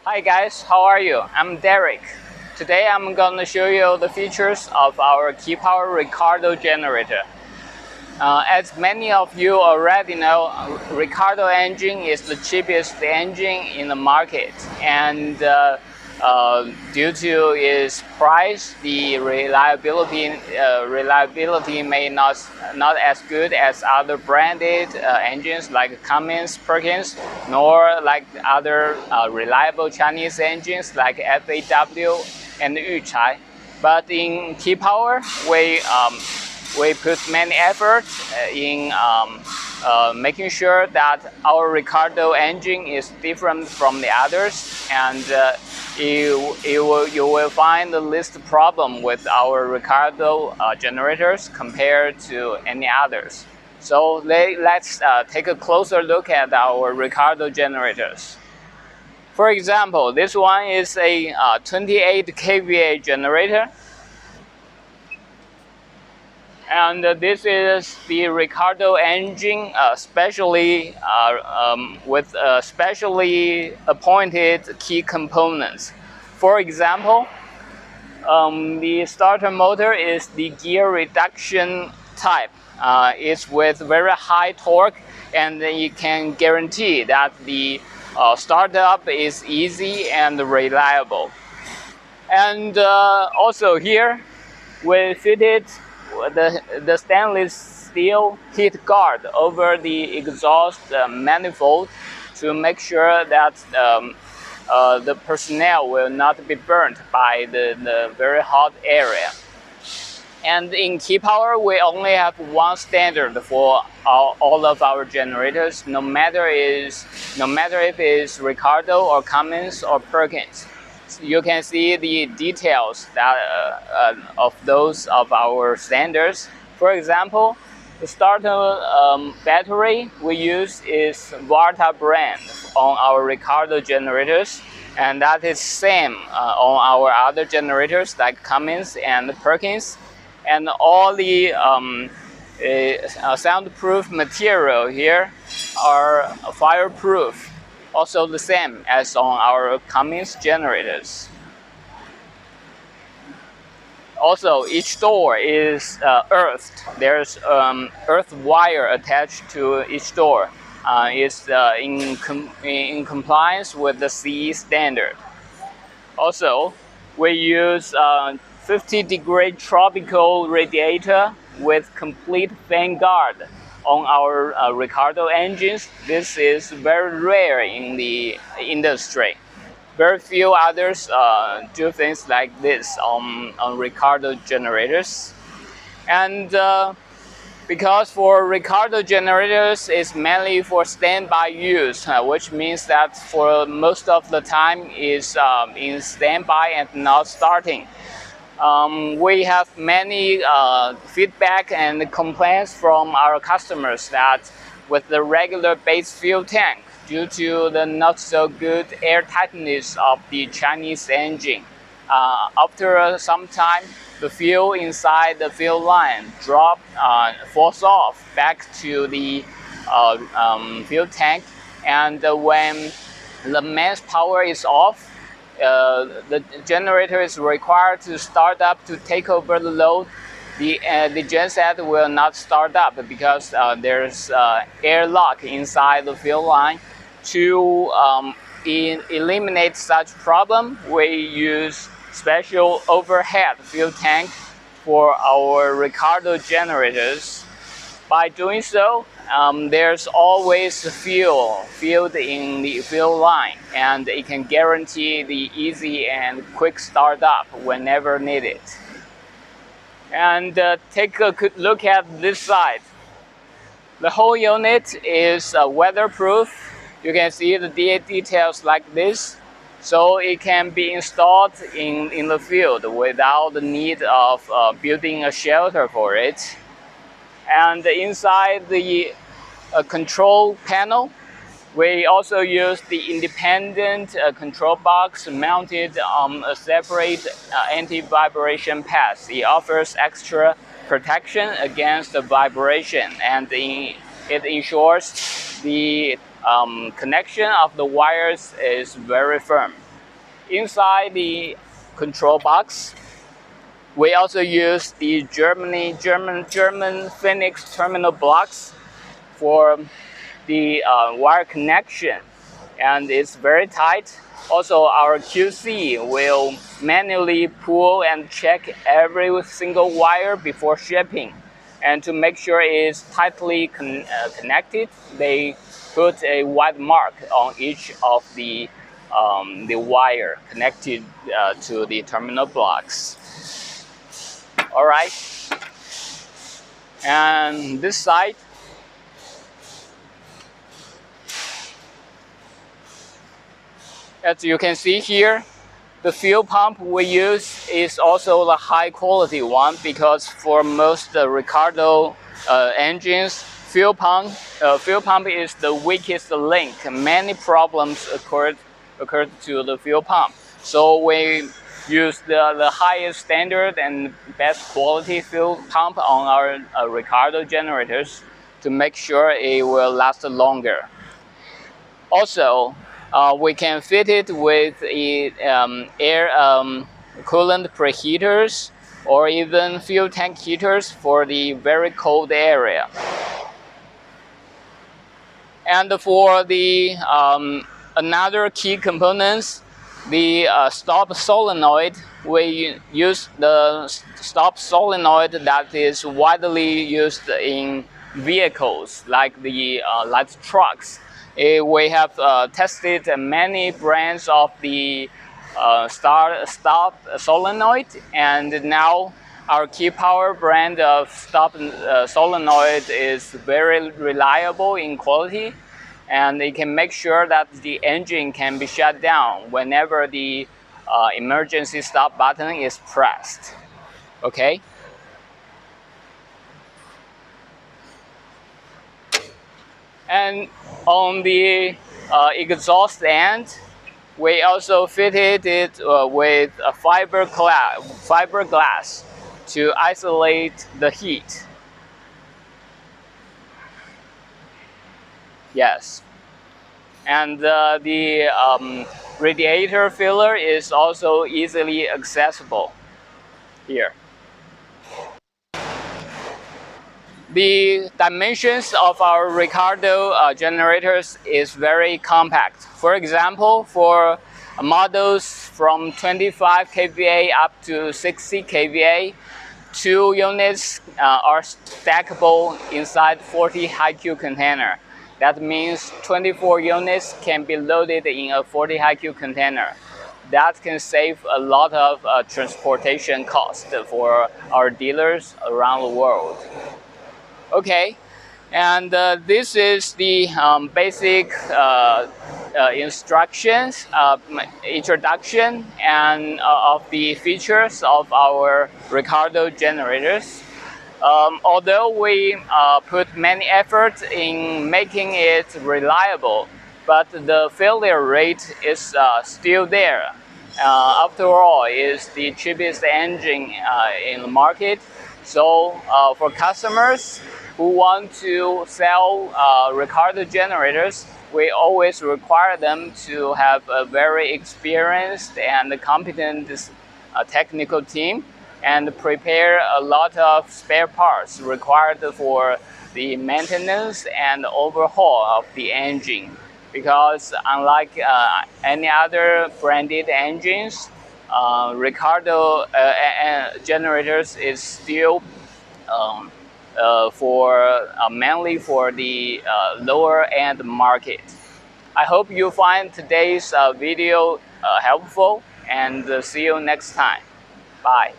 Hi guys, how are you? I'm Derek. Today I'm going to show you the features of our Keypower Ricardo generator. As many of you already know, Ricardo engine is the cheapest engine in the market, and due to its price, the reliability may not as good as other branded engines like Cummins, Perkins, nor like other reliable Chinese engines like FAW and Yuchai. But in Keypower, we put many efforts in making sure that our Ricardo engine is different from the others, and you will find the least problem with our Ricardo generators compared to any others. So let's take a closer look at our Ricardo generators. For example, this one is a 28 kVA generator. And this is the Ricardo engine, with specially appointed key components. For example, the starter motor is the gear reduction type. It's with very high torque, and you can guarantee that the startup is easy and reliable. And also here, we fitted the stainless steel heat guard over the exhaust manifold to make sure that the personnel will not be burnt by the very hot area. And in Keypower, we only have one standard for all of our generators, no matter if it's Ricardo or Cummins or Perkins. You can see the details of those of our standards. For example, the starter battery we use is Varta brand on our Ricardo generators, and that is same on our other generators like Cummins and Perkins. And all the soundproof material here are fireproof, also the same as on our Cummins generators. Also, each door is earthed. There's earth wire attached to each door. It's in compliance with the CE standard. Also, we use 50-degree tropical radiator with complete fan guard on our Ricardo engines. This is very rare in the industry. Very few others do things like this on Ricardo generators. And because for Ricardo generators, it's mainly for standby use, which means that for most of the time is in standby and not starting. We have many feedback and complaints from our customers that with the regular base fuel tank, due to the not so good air tightness of the Chinese engine, after some time, the fuel inside the fuel line falls off back to the fuel tank, and when the mains power is off, the generator is required to start up to take over the load. The genset will not start up because there's airlock inside the fuel line. To eliminate such problem, we use special overhead fuel tank for our Ricardo generators. By doing so, there's always fuel filled in the fuel line, and it can guarantee the easy and quick startup whenever needed. And take a good look at this side. The whole unit is weatherproof. You can see the details like this, so it can be installed in the field without the need of building a shelter for it. And inside the control panel, we also use the independent control box mounted on a separate anti-vibration pads. It offers extra protection against the vibration, and it ensures the connection of the wires is very firm. inside the control box, we also use the German Phoenix terminal blocks for the wire connection, and it's very tight. Also, our QC will manually pull and check every single wire before shipping, and to make sure it's tightly connected, they put a white mark on each of the wire connected to the terminal blocks. All right, and this side, as you can see here, the fuel pump we use is also the high quality one, because for most Ricardo engines, fuel pump is the weakest link. Many problems occurred to the fuel pump. So we use the highest standard and best quality fuel pump on our Ricardo generators to make sure it will last longer. Also, we can fit it with air coolant preheaters or even fuel tank heaters for the very cold area. And for the another key components, the stop solenoid, we use the stop solenoid that is widely used in vehicles like the light trucks. We have tested many brands of the stop solenoid, and now our Key Power brand of stop solenoid is very reliable in quality, and it can make sure that the engine can be shut down whenever the emergency stop button is pressed. Okay. And on the exhaust end, we also fitted it with a fiberglass to isolate the heat. Yes. And the radiator filler is also easily accessible here. The dimensions of our Ricardo generators is very compact. For example, for models from 25 kVA up to 60 kVA, 2 units are stackable inside 40 HiQ container. That means 24 units can be loaded in a 40 HiQ container. That can save a lot of transportation cost for our dealers around the world. Okay, and this is the basic instructions, introduction, and of the features of our Ricardo generators. Although we put many efforts in making it reliable, but the failure rate is still there. After all, it's the cheapest engine in the market. So for customers who want to sell Ricardo generators, we always require them to have a very experienced and competent technical team, and prepare a lot of spare parts required for the maintenance and overhaul of the engine. Because unlike any other branded engines, Ricardo generators is still mainly for the lower end market. I hope you find today's video helpful, and see you next time. Bye.